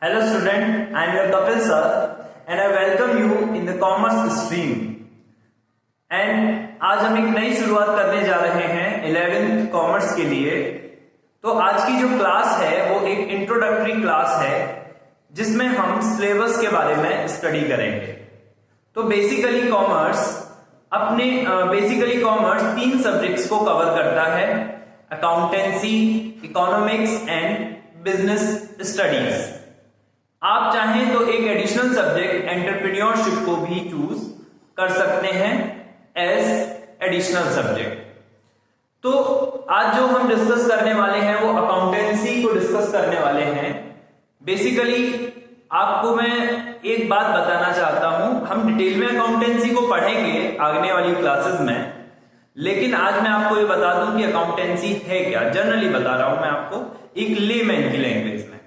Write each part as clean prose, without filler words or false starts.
Hello student, I am your Kapil sir and I welcome you in the commerce stream. And आज हम एक नई शुरुआत करने जा रहे हैं 11th कॉमर्स के लिए। तो आज की जो क्लास है वो एक इंट्रोडक्टरी क्लास है जिसमें हम सिलेबस के बारे में स्टडी करेंगे। तो बेसिकली कॉमर्स तीन सब्जेक्ट्स को कवर करता है, accountancy, economics and business studies. आप चाहें तो एक एडिशनल सब्जेक्ट एंटरप्रेन्योरशिप को भी चूज कर सकते हैं एज एडिशनल सब्जेक्ट। तो आज जो हम डिस्कस करने वाले हैं वो अकाउंटेंसी को डिस्कस करने वाले हैं। बेसिकली आपको मैं एक बात बताना चाहता हूं, हम डिटेल में अकाउंटेंसी को पढ़ेंगे आगे वाली क्लासेस में, लेकिन आज मैं आपको ये बता दूं कि अकाउंटेंसी है क्या। जनरली बता रहा हूं मैं आपको एक लेमैन की लैंग्वेज में।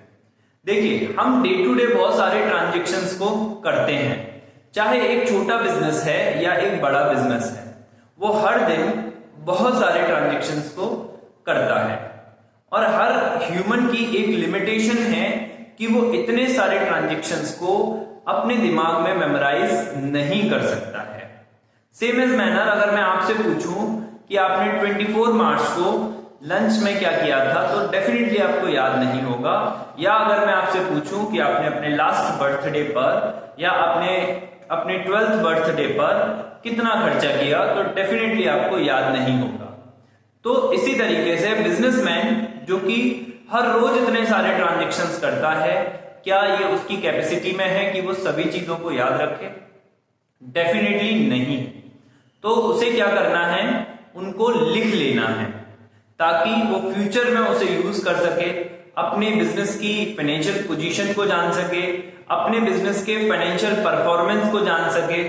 देखिए, हम डे टू डे बहुत सारे ट्रांजैक्शंस को करते हैं, चाहे एक छोटा बिजनेस है या एक बड़ा बिजनेस है, वो हर दिन बहुत सारे ट्रांजैक्शंस को करता है और हर ह्यूमन की एक लिमिटेशन है कि वो इतने सारे ट्रांजैक्शंस को अपने दिमाग में मेमोराइज नहीं कर सकता है। सेम एज मैनर अगर मैं आपसे पूछूं कि आपने 24 मार्च को लंच में क्या किया था तो डेफिनेटली आपको याद नहीं होगा। या अगर मैं आपसे पूछूं कि आपने अपने लास्ट बर्थडे पर या अपने 12th बर्थडे पर कितना खर्चा किया तो डेफिनेटली आपको याद नहीं होगा। तो इसी तरीके से बिजनेसमैन जो कि हर रोज इतने सारे ट्रांजैक्शंस करता है, क्या ये उसकी कैपेसिटी में है कि वो सभी चीजों को याद रखे? डेफिनेटली नहीं। तो उसे क्या करना है, उनको लिख लेना है ताकि वो फ्यूचर में उसे यूज कर सके, अपने बिजनेस की फाइनेंशियल पोजीशन को जान सके, अपने बिजनेस के फाइनेंशियल परफॉर्मेंस को जान सके।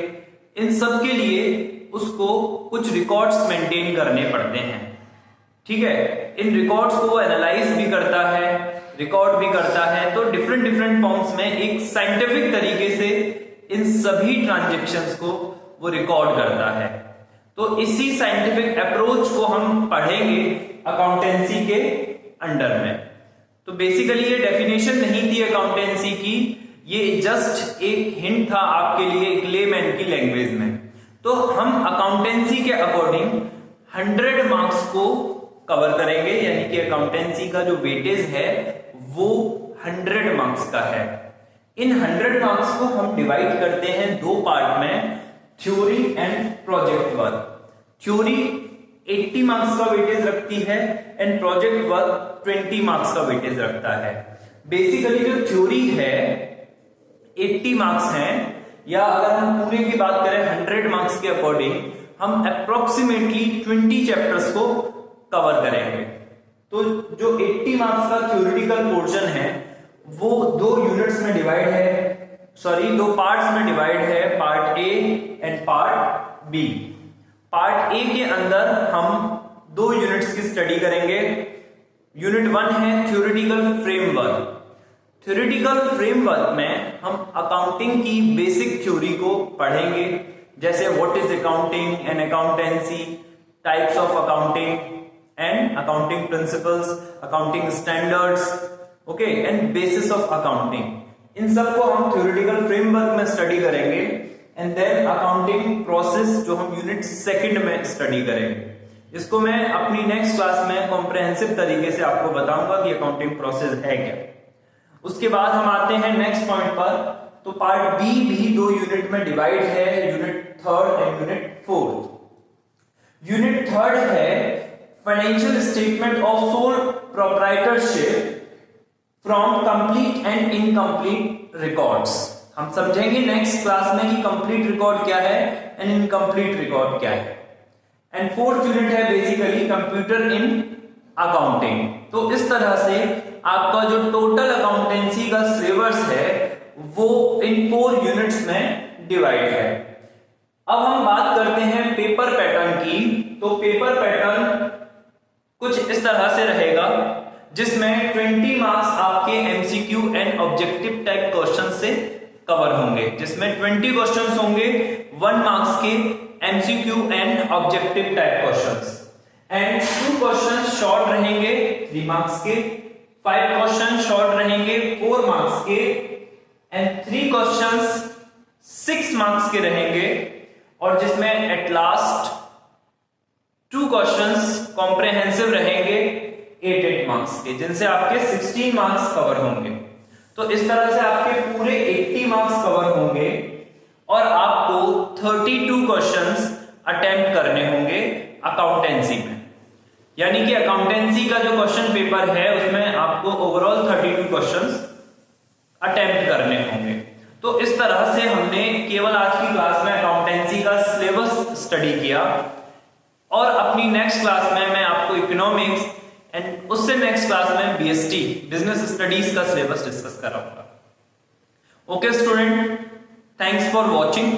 इन सब के लिए उसको कुछ रिकॉर्ड्स मेंटेन करने पड़ते हैं। ठीक है, इन रिकॉर्ड्स को वो एनालाइज भी करता है, रिकॉर्ड भी करता है। तो डिफरेंट फॉर्म्स में एक साइंटिफिक तरीके से इन सभी ट्रांजैक्शंस को वो रिकॉर्ड करता है। तो इसी साइंटिफिक अप्रोच को हम पढ़ेंगे अकाउंटेंसी के अंडर में। तो बेसिकली ये डेफिनेशन नहीं थी अकाउंटेंसी की, ये जस्ट एक हिंट था आपके लिए एक लेमैन की लैंग्वेज में। तो हम अकाउंटेंसी के अकॉर्डिंग 100 मार्क्स को कवर करेंगे, यानी कि अकाउंटेंसी का जो वेटेज है वो 100 मार्क्स का है। इन 100 मार्क्स को हम डिवाइड करते हैं दो पार्ट में, theory and project work. Theory 80 marks का वेटेज रखती है एंड प्रोजेक्ट वर्क 20 मार्क्स का वेटेज रखता है। बेसिकली जो थ्योरी है 80 मार्क्स हैं, या अगर हम पूरे की बात करें 100 मार्क्स के अकॉर्डिंग हम अप्रोक्सीमेटली 20 चैप्टर्स को कवर करेंगे। तो जो 80 मार्क्स का थ्योरेटिकल पोर्शन है वो दो यूनिट्स में डिवाइड है, दो पार्ट्स में डिवाइड है, part A and part B. Part A के अंदर हम दो यूनिट्स की स्टडी करेंगे। यूनिट 1 है थ्योरेटिकल फ्रेमवर्क। थ्योरेटिकल फ्रेमवर्क में हम अकाउंटिंग की बेसिक थ्योरी को पढ़ेंगे, जैसे what is accounting and accountancy, types of accounting and accounting principles, accounting standards, okay, and basis of accounting. इन सबको हम थ्योरेटिकल फ्रेमवर्क में स्टडी करेंगे एंड देन अकाउंटिंग प्रोसेस जो हम यूनिट 2 में स्टडी करेंगे। इसको मैं अपनी नेक्स्ट क्लास में कॉम्प्रिहेंसिव तरीके से आपको बताऊंगा कि अकाउंटिंग प्रोसेस है क्या। उसके बाद हम आते हैं नेक्स्ट पॉइंट पर। तो पार्ट बी भी दो यूनिट में डिवाइड है, यूनिट 3 एंड यूनिट 4। यूनिट 3 है financial statement of sole proprietorship from complete and incomplete records. हम समझेंगे नेक्स्ट क्लास में कि कंप्लीट रिकॉर्ड क्या है एंड इनकम्प्लीट रिकॉर्ड क्या है। एंड 4th यूनिट है बेसिकली कंप्यूटर इन अकाउंटिंग। तो इस तरह से आपका जो टोटल अकाउंटेंसी का सिलेबस है वो इन 4 यूनिट्स में डिवाइड है। अब हम बात करते हैं पेपर पैटर्न की। तो पेपर पैटर्न कुछ इस तरह से रहेगा, जिसमें 20 मार्क्स आपके MCQ and objective type question से कवर होंगे, जिसमें 20 क्वेश्चंस होंगे 1 मार्क्स के MCQ and objective type questions, and 2 questions short रहेंगे 3 मार्क्स के, 5 क्वेश्चन शॉर्ट रहेंगे 4 मार्क्स के एंड 3 क्वेश्चंस 6 मार्क्स के रहेंगे, और जिसमें एट लास्ट 2 क्वेश्चंस कॉम्प्रिहेंसिव रहेंगे 8 मार्क्स के, जिनसे आपके 16 मार्क्स कवर होंगे। तो इस तरह से आपके पूरे 80 मार्क्स कवर होंगे और आपको 32 क्वेश्चंस अटेम्प्ट करने होंगे अकाउंटेंसी में। यानी कि अकाउंटेंसी का जो क्वेश्चन पेपर है उसमें आपको ओवरऑल 32 क्वेश्चंस अटेम्प्ट करने होंगे। तो इस तरह से हमने केवल आज की क्लास में अकाउंटेंसी का सिलेबस स्टडी किया, और अपनी नेक्स्ट क्लास में मैं आपको इकोनॉमिक्स एंड उससे नेक्स्ट क्लास में बीएसटी बिजनेस स्टडीज का सिलेबस डिस्कस कराऊंगा। Okay student, thanks for watching.